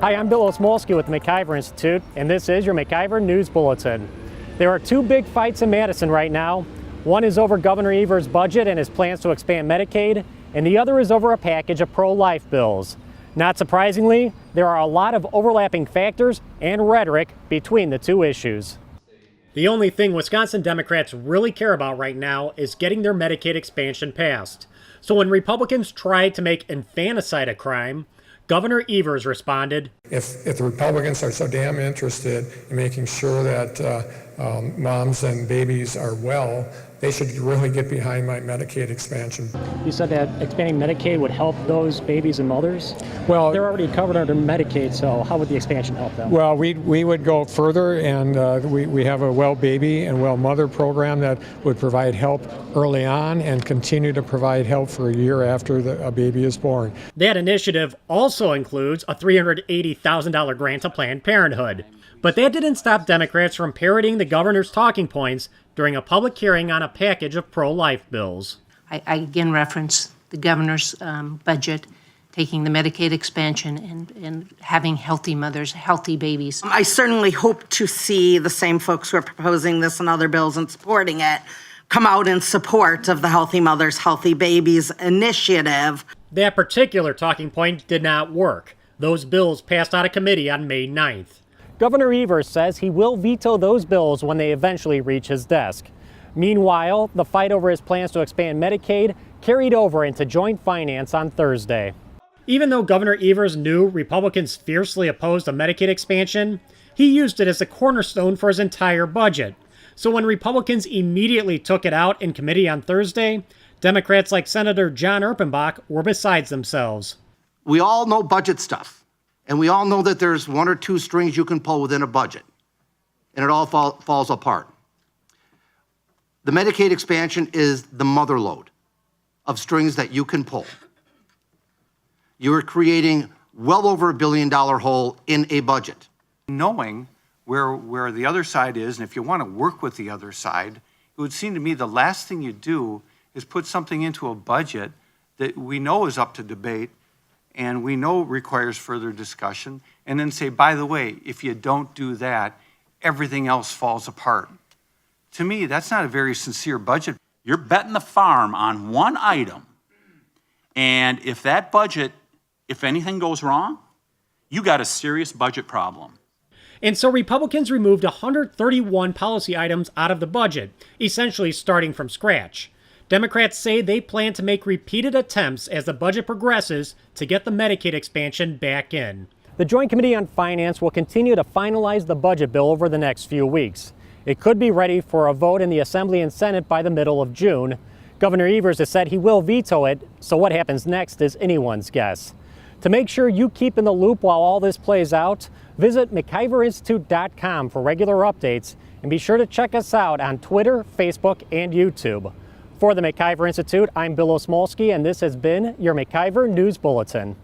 Hi, I'm Bill Osmolsky with the MacIver Institute, and this is your MacIver News Bulletin. There are two big fights in Madison right now. One is over Governor Evers' budget and his plans to expand Medicaid, and the other is over a package of pro-life bills. Not surprisingly, there are a lot of overlapping factors and rhetoric between the two issues. The only thing Wisconsin Democrats really care about right now is getting their Medicaid expansion passed. So when Republicans tried to make infanticide a crime, Governor Evers responded, If the Republicans are so damn interested in making sure that moms and babies are well, they should really get behind my Medicaid expansion. You said that expanding Medicaid would help those babies and mothers? Well, they're already covered under Medicaid, so how would the expansion help them? Well, we would go further, and we have a well baby and well mother program that would provide help early on and continue to provide help for a year after a baby is born. That initiative also includes a $380,000 grant to Planned Parenthood. But that didn't stop Democrats from parroting the governor's talking points during a public hearing on a package of pro-life bills. I again reference the governor's budget, taking the Medicaid expansion and having healthy mothers, healthy babies. I certainly hope to see the same folks who are proposing this and other bills and supporting it come out in support of the Healthy Mothers, Healthy Babies initiative. That particular talking point did not work. Those bills passed out of committee on May 9th. Governor Evers says he will veto those bills when they eventually reach his desk. Meanwhile, the fight over his plans to expand Medicaid carried over into joint finance on Thursday. Even though Governor Evers knew Republicans fiercely opposed a Medicaid expansion, he used it as a cornerstone for his entire budget. So when Republicans immediately took it out in committee on Thursday, Democrats like Senator John Erpenbach were beside themselves. We all know budget stuff. And we all know that there's one or two strings you can pull within a budget, and it all falls apart. The Medicaid expansion is the mother lode of strings that you can pull. You are creating well over $1 billion hole in a budget. Knowing where the other side is, and if you want to work with the other side, it would seem to me the last thing you do is put something into a budget that we know is up to debate and we know requires further discussion, and then say, by the way, if you don't do that, everything else falls apart. To me, that's not a very sincere budget. You're betting the farm on one item, and if that budget, if anything goes wrong, you got a serious budget problem. And so Republicans removed 131 policy items out of the budget, essentially starting from scratch. Democrats say they plan to make repeated attempts as the budget progresses to get the Medicaid expansion back in. The Joint Committee on Finance will continue to finalize the budget bill over the next few weeks. It could be ready for a vote in the Assembly and Senate by the middle of June. Governor Evers has said he will veto it, so what happens next is anyone's guess. To make sure you keep in the loop while all this plays out, visit MacIverInstitute.com for regular updates, and be sure to check us out on Twitter, Facebook, and YouTube. For the MacIver Institute, I'm Bill Osmolsky, and this has been your MacIver News Bulletin.